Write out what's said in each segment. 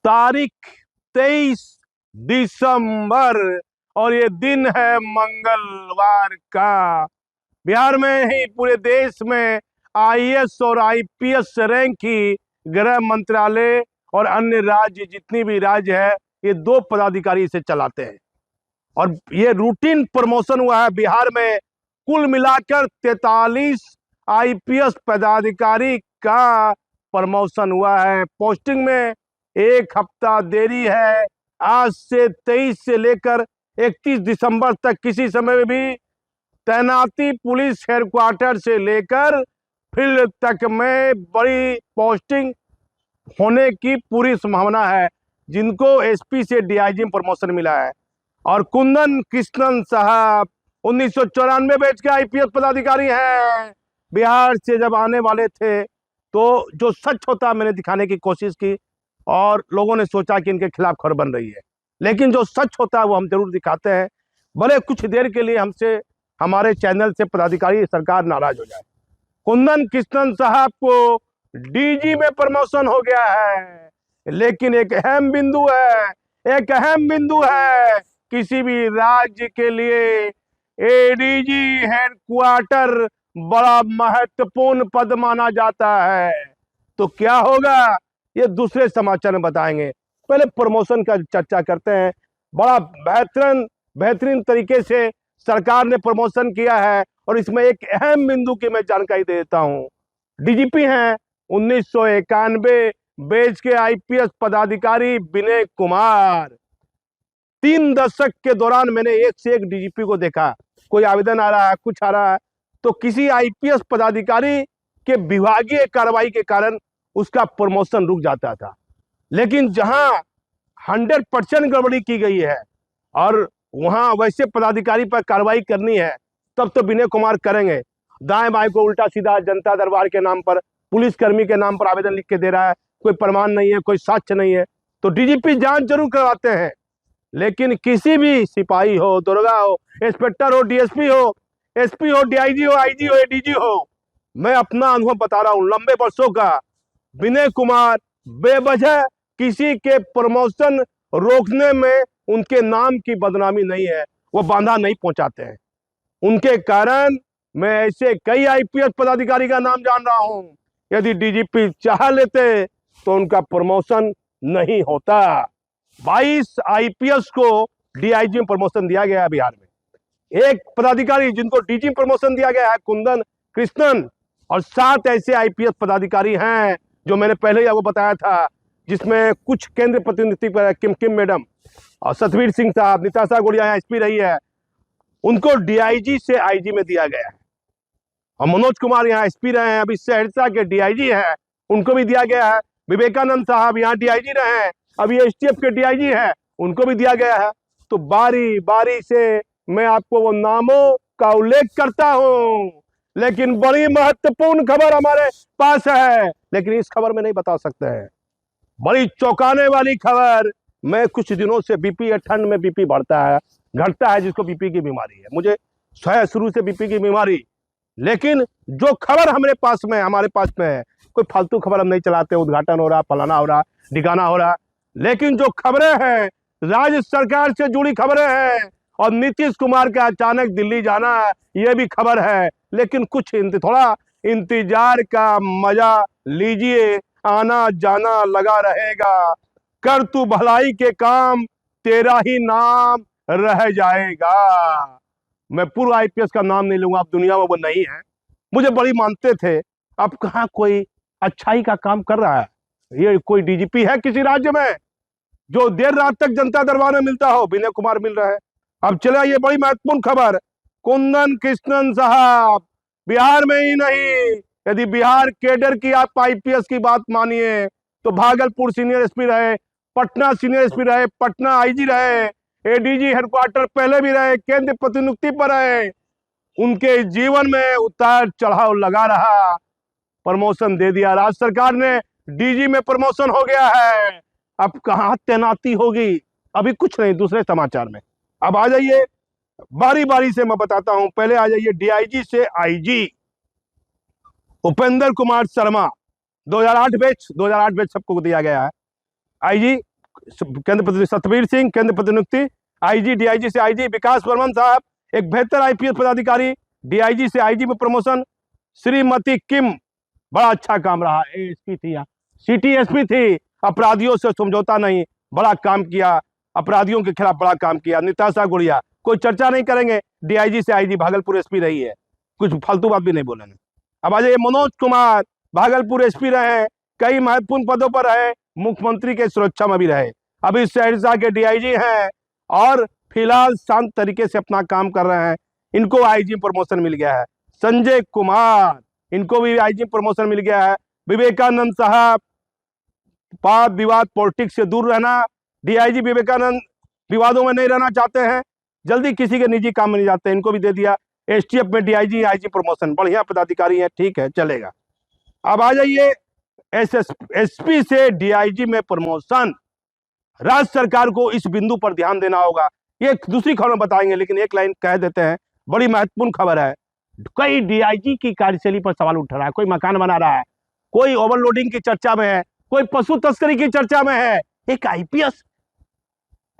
तारीख 23 दिसंबर और ये दिन है मंगलवार का। बिहार में ही पूरे देश में आईएएस और आईपीएस रैंक की गृह मंत्रालय और अन्य राज्य जितनी भी राज्य है ये 2 पदाधिकारी इसे चलाते हैं और ये रूटीन प्रमोशन हुआ है। बिहार में कुल मिलाकर 43 आईपीएस पदाधिकारी का प्रमोशन हुआ है। पोस्टिंग में 1 हफ्ता देरी है। आज से 23 से लेकर 31 दिसंबर तक किसी समय में भी तैनाती पुलिस हेडक्वार्टर से लेकर फील्ड तक में बड़ी पोस्टिंग होने की पूरी संभावना है। जिनको एसपी से डीआईजी में प्रमोशन मिला है और कुंदन कृष्णन साहब 1994 बैच के आईपीएस पदाधिकारी हैं। बिहार से जब आने वाले थे तो जो सच होता मैंने दिखाने की कोशिश की और लोगों ने सोचा कि इनके खिलाफ खबर बन रही है, लेकिन जो सच होता है वो हम जरूर दिखाते हैं। भले कुछ देर के लिए हमसे हमारे चैनल से पदाधिकारी सरकार नाराज हो जाए। कुंदन कृष्णन साहब को डीजी में प्रमोशन हो गया है, लेकिन एक अहम बिंदु है किसी भी राज्य के लिए एडीजी हेडक्वार्टर बड़ा महत्वपूर्ण पद माना जाता है। तो क्या होगा ये दूसरे समाचार में बताएंगे। पहले प्रमोशन का चर्चा करते हैं। बड़ा बेहतरीन तरीके से सरकार ने प्रमोशन किया है और इसमें एक अहम बिंदु की मैं जानकारी दे देता हूं। डीजीपी हैं 1991 बैच के आईपीएस पदाधिकारी विनय कुमार। 3 दशक के दौरान मैंने एक से एक डीजीपी को देखा। कोई आवेदन आ रहा है, कुछ आ रहा है तो किसी आईपीएस पदाधिकारी के विभागीय कार्रवाई के कारण उसका प्रमोशन रुक जाता था। लेकिन जहां 100% गड़बड़ी की गई है और वहां वैसे पदाधिकारी पर कार्रवाई करनी है तब तो विनय कुमार करेंगे। दाएं बाएं को उल्टा सीधा जनता दरबार के नाम पर पुलिसकर्मी के नाम पर आवेदन लिख के दे रहा है, कोई प्रमाण नहीं है, कोई साक्ष्य नहीं है, तो डीजीपी जांच जरूर करवाते हैं। लेकिन किसी भी सिपाही हो, दरोगा हो, इंस्पेक्टर हो, डीएसपी हो, एसपी हो, डीआईजी हो, आईजी हो, एडीजी हो, मैं अपना अनुभव बता रहा हूं लंबे वर्षों का। विनय कुमार बेवजह किसी के प्रमोशन रोकने में उनके नाम की बदनामी नहीं है, वो बांधा नहीं पहुंचाते हैं। उनके कारण मैं ऐसे कई आईपीएस पदाधिकारी का नाम जान रहा हूं, यदि डीजीपी चाह लेते तो उनका प्रमोशन नहीं होता। 22 आईपीएस को डीआईजी में प्रमोशन दिया गया है बिहार में। एक पदाधिकारी जिनको डीजी प्रमोशन दिया गया है कुंदन कृष्णन, और 7 ऐसे आईपीएस पदाधिकारी हैं जो मैंने पहले ही आपको बताया था, जिसमें कुछ केंद्र प्रतिनिधि पर किम मैडम और सतवीर सिंह साहब, निताशा गुड़िया एसपी रही है, उनको डीआईजी से आईजी में दिया गया है। और मनोज कुमार यहाँ एसपी रहे हैं, अभी सहरसा के डीआईजी हैं, उनको भी दिया गया है। विवेकानंद साहब यहाँ डीआईजी रहे हैं, अभी एसटीएफ के डीआईजी हैं, उनको भी दिया गया है। तो बारी बारी से मैं आपको वो नामों का उल्लेख करता हूं, लेकिन बड़ी महत्वपूर्ण खबर हमारे पास है, लेकिन इस खबर में नहीं बता सकते हैं। बड़ी चौंकाने वाली खबर। मैं कुछ दिनों से बीपी, ठंड में बीपी बढ़ता है, घटता है, जिसको बीपी की बीमारी है। मुझे शुरू से बीपी की बीमारी, लेकिन जो खबर हमारे पास में है, कोई फालतू खबर हम नहीं चलाते, उद्घाटन हो रहा, फलाना हो रहा, ठिकाना हो रहा, लेकिन जो खबरें हैं राज्य सरकार से जुड़ी खबरें हैं और नीतीश कुमार का अचानक दिल्ली जाना यह भी खबर है। लेकिन कुछ थोड़ा इंतजार का मजा लीजिए, आना जाना लगा रहेगा। कर तू भलाई के काम, तेरा ही नाम रह जाएगा। मैं पूर्व आईपीएस का नाम नहीं लूंगा, अब दुनिया में वो नहीं है, मुझे बड़ी मानते थे, अब कहाँ कोई अच्छाई का काम कर रहा है। ये कोई डीजीपी है किसी राज्य में जो देर रात तक जनता दरबार में मिलता हो? विनय कुमार मिल रहे हैं। अब चले ये बड़ी महत्वपूर्ण खबर, कुंदन कृष्णन साहब बिहार में ही नहीं, यदि बिहार केडर की आप आईपीएस की बात मानिए तो भागलपुर सीनियर एसपी रहे, पटना सीनियर एसपी रहे, पटना आईजी रहे, एडीजी हेडक्वार्टर पहले भी रहे, केंद्र प्रतिनियुक्ति पर रहे। उनके जीवन में उतार चढ़ाव लगा रहा, प्रमोशन दे दिया। राज्य सरकार ने डीजी में प्रमोशन हो गया है, अब कहां तैनाती होगी अभी कुछ नहीं। दूसरे समाचार में अब आ जाइए, बारी बारी से मैं बताता हूं। पहले आ जाइए डीआईजी से आईजी। उपेंद्र कुमार शर्मा 2008 बैच सबको दिया गया है। आईजी केंद्र प्रतिनियुक्ति सतबीर सिंह केंद्र प्रतिनियुक्ति, आईजी डीआईजी से आईजी विकास वर्मन साहब एक बेहतर आईपीएस पदाधिकारी, डीआईजी से आईजी में प्रमोशन। श्रीमती किम, बड़ा अच्छा काम रहा, एएसपी थी या सिटी एसपी थी, अपराधियों से समझौता नहीं, बड़ा काम किया, अपराधियों के खिलाफ बड़ा काम किया। निताशा गुड़िया, कोई चर्चा नहीं करेंगे, डीआईजी से आईजी भागलपुर एसपी रही है, कुछ फालतू बात भी नहीं बोलेंगे। अब आ जाइए मनोज कुमार, भागलपुर एसपी रहे, कई महत्वपूर्ण पदों पर रहे, मुख्यमंत्री के सुरक्षा में भी रहे, अभी सहरसा के डीआईजी हैं और फिलहाल शांत तरीके से अपना काम कर रहे हैं, इनको आईजी प्रमोशन मिल गया है। संजय कुमार, इनको भी आईजी प्रमोशन मिल गया है। विवेकानंद साहब, वाद विवाद पॉलिटिक्स से दूर रहना, डीआईजी विवेकानंद विवादों में नहीं रहना चाहते हैं, जल्दी किसी के निजी काम में नहीं जाते, इनको भी दे दिया। एसटीएफ में डीआईजी आईजी प्रमोशन, बढ़िया पदाधिकारी है, ठीक है, चलेगा। अब आ जाइए एसपी से डीआईजी में प्रमोशन। राज्य सरकार को इस बिंदु पर ध्यान देना होगा, ये दूसरी खबर में बताएंगे, लेकिन एक लाइन कह देते हैं, बड़ी महत्वपूर्ण खबर है। कई डीआईजी की कार्यशैली पर सवाल उठ रहा है, कोई मकान बना रहा है, कोई ओवरलोडिंग की चर्चा में है, कोई पशु तस्करी की चर्चा में है, एक आईपीएस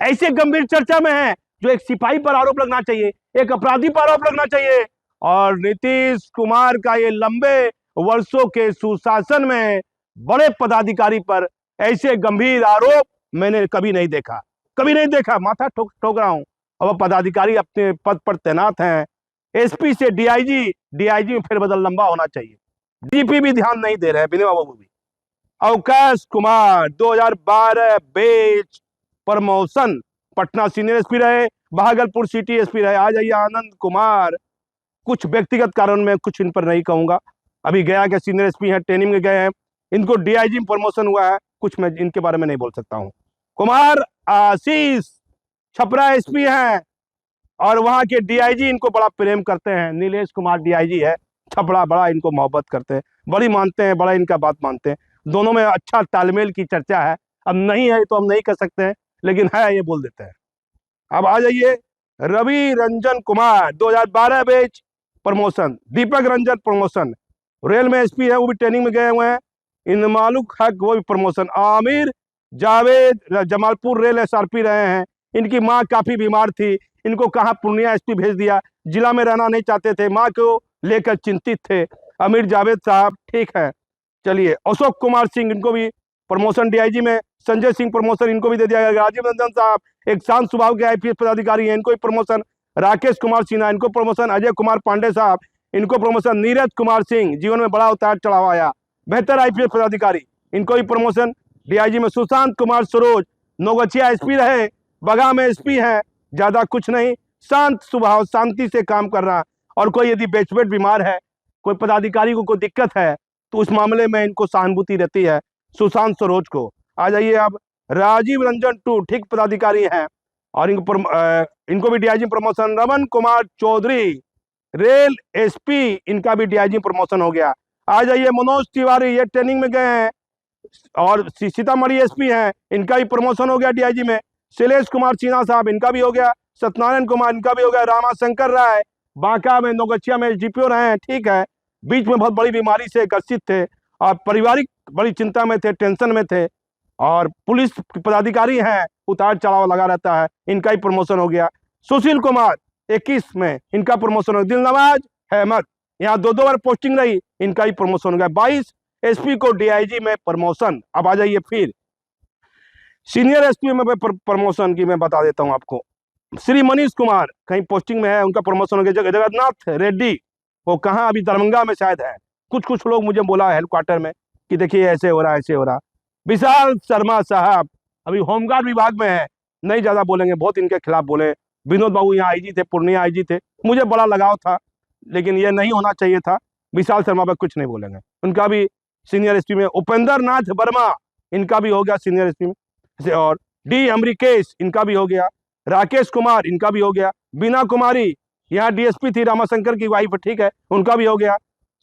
ऐसे गंभीर चर्चा में है जो एक सिपाही पर आरोप लगना चाहिए, एक अपराधी पर आरोप लगना चाहिए। और नीतीश कुमार का ये लंबे वर्षों के सुशासन में बड़े पदाधिकारी पर ऐसे गंभीर आरोप मैंने कभी नहीं देखा, कभी नहीं देखा, माथा ठोक रहा हूं। अब पदाधिकारी अपने पद पर तैनात हैं, एसपी से डीआईजी, डीआईजी में फेरबदल लंबा होना चाहिए, डीपी भी ध्यान नहीं दे रहे हैं, विनय बाबू भी। अवकाश Kumar 2012 batch promotion, Patna senior SP रहे, भागलपुर सिटी एसपी रहे। आ जाइए आनंद कुमार, कुछ व्यक्तिगत कारण में कुछ इन पर नहीं कहूंगा, अभी गया के सीनियर एसपी हैं, ट्रेनिंग में गए हैं, इनको डीआईजी में प्रमोशन हुआ है, कुछ मैं इनके बारे में नहीं बोल सकता हूं। कुमार आशीष छपरा एसपी हैं और वहां के डीआईजी इनको बड़ा प्रेम करते हैं। नीलेश कुमार डीआईजी है छपरा, बड़ा इनको मोहब्बत करते हैं, बड़ी मानते हैं, बड़ा इनका बात मानते हैं, दोनों में अच्छा तालमेल की चर्चा है। अब नहीं है तो हम नहीं कर सकते हैं, लेकिन है ये बोल देते हैं। अब आ जाइए Ravi Ranjan Kumar 2012 batch promotion, Deepak Ranjan promotion, rail में एसपी है, वो भी ट्रेनिंग में गए हुए हैं। इन मालूक हक वो भी promotion. Aamir Javed Jamalpur rail SRP रहे हैं, इनकी माँ काफी बीमार थी, इनको कहाँ पूर्णिया एसपी भेज दिया, जिला में रहना नहीं चाहते थे, माँ को लेकर चिंतित थे। आमिर जावेद साहब ठीक है, चलिए। अशोक कुमार सिंह, इनको भी प्रमोशन डीआईजी में। संजय सिंह प्रमोशन, इनको भी दे दिया गया। राजीव रंजन साहब एक शांत स्वभाव के आईपीएस पदाधिकारी हैं, इनको भी प्रमोशन। राकेश कुमार सिन्हा, इनको प्रमोशन। अजय कुमार पांडे साहब, इनको प्रमोशन। नीरज कुमार सिंह, जीवन में बड़ा उतार चढ़ाव आया, बेहतर आईपीएस पदाधिकारी, इनको भी प्रमोशन डीआईजी में। सुशांत कुमार सरोज नौगछिया एसपी रहे, बगा में एसपी है, ज्यादा कुछ नहीं, शांत स्वभाव, शांति से काम करना। और कोई यदि बेचबेट बीमार है, कोई पदाधिकारी को कोई दिक्कत है, तो उस मामले में इनको सहानुभूति रहती है सुशांत सरोज को। आ जाइए अब राजीव रंजन टू, ठीक पदाधिकारी हैं और इनको भी DIG promotion. Raman Kumar Chaudhary rail SP, इनका भी डीआईजी प्रमोशन हो गया। आ जाइए मनोज तिवारी, ये ट्रेनिंग में गए हैं और सीतामढ़ी एसपी हैं, इनका भी प्रमोशन हो गया डीआईजी में। शैलेश कुमार सिन्हा साहब, इनका भी हो गया। सत्यनारायण कुमार, इनका भी हो गया। रामाशंकर राय बांका में नौगछिया में एसडीपीओ रहे हैं, ठीक है, बीच में बहुत बड़ी बीमारी से ग्रसित थे और पारिवारिक बड़ी चिंता में थे, टेंशन में थे, और पुलिस पदाधिकारी हैं, उतार चढ़ाव लगा रहता है, इनका ही प्रमोशन हो गया। सुशील कुमार 21 में, इनका प्रमोशन हो गया। दिलनवाज अहमद, यहाँ 2 बार पोस्टिंग रही, इनका ही प्रमोशन हो गया। 22 एसपी को डीआईजी में प्रमोशन। अब आ जाइए फिर सीनियर एसपी में प्रमोशन की मैं बता देता हूं आपको। श्री मनीष कुमार कहीं पोस्टिंग में है, उनका प्रमोशन हो गया। जगन्नाथ रेड्डी, वो कहाँ, अभी दरभंगा में शायद है, कुछ लोग मुझे बोला हेडक्वार्टर में कि देखिए ऐसे हो रहा है, ऐसे हो रहा। विशाल शर्मा साहब अभी होमगार्ड विभाग में है, नहीं ज्यादा बोलेंगे, बहुत इनके खिलाफ बोले। विनोद बाबू यहाँ आईजी थे, पूर्णिया आईजी थे, मुझे बड़ा लगाव था, लेकिन ये नहीं होना चाहिए था। विशाल शर्मा पर कुछ नहीं बोलेंगे, उनका भी सीनियर एसपी में। उपेंद्र नाथ वर्मा, इनका भी हो गया सीनियर एसपी में। और डी अमरीकेश, इनका भी हो गया। राकेश कुमार, इनका भी हो गया। बीना कुमारी यहाँ डीएसपी थी, रामाशंकर की वाइफ, ठीक है, उनका भी हो गया।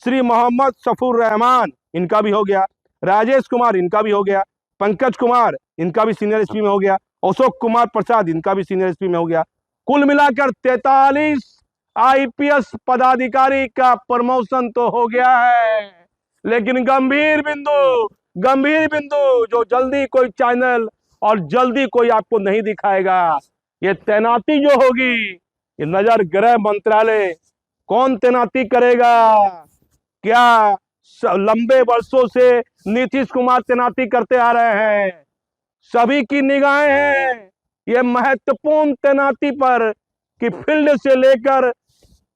श्री मोहम्मद सफूर रहमान, इनका भी हो गया। राजेश कुमार, इनका भी हो गया। पंकज कुमार, इनका भी सीनियर एसपी में हो गया। अशोक कुमार प्रसाद, इनका भी सीनियर एसपी में हो गया। कुल मिलाकर 43 आईपीएस पदाधिकारी का प्रमोशन तो हो गया है, लेकिन गंभीर बिंदु जो जल्दी कोई चैनल और जल्दी कोई आपको नहीं दिखाएगा। ये तैनाती जो होगी, ये नजर गृह मंत्रालय कौन तैनाती करेगा? क्या लंबे वर्षों से नीतीश कुमार तैनाती करते आ रहे हैं? सभी की निगाहें हैं ये महत्वपूर्ण तैनाती पर कि फील्ड से लेकर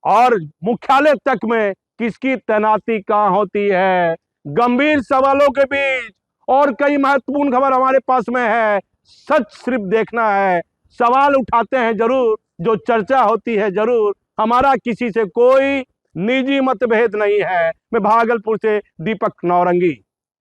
और मुख्यालय तक में किसकी तैनाती कहां होती है। गंभीर सवालों के बीच और कई महत्वपूर्ण खबर हमारे पास में है। सच सिर्फ देखना है, सवाल उठाते हैं जरूर, जो चर्चा होती है जरूर। हमारा किसी से कोई निजी मतभेद नहीं है। मैं भागलपुर से दीपक नौरंगी।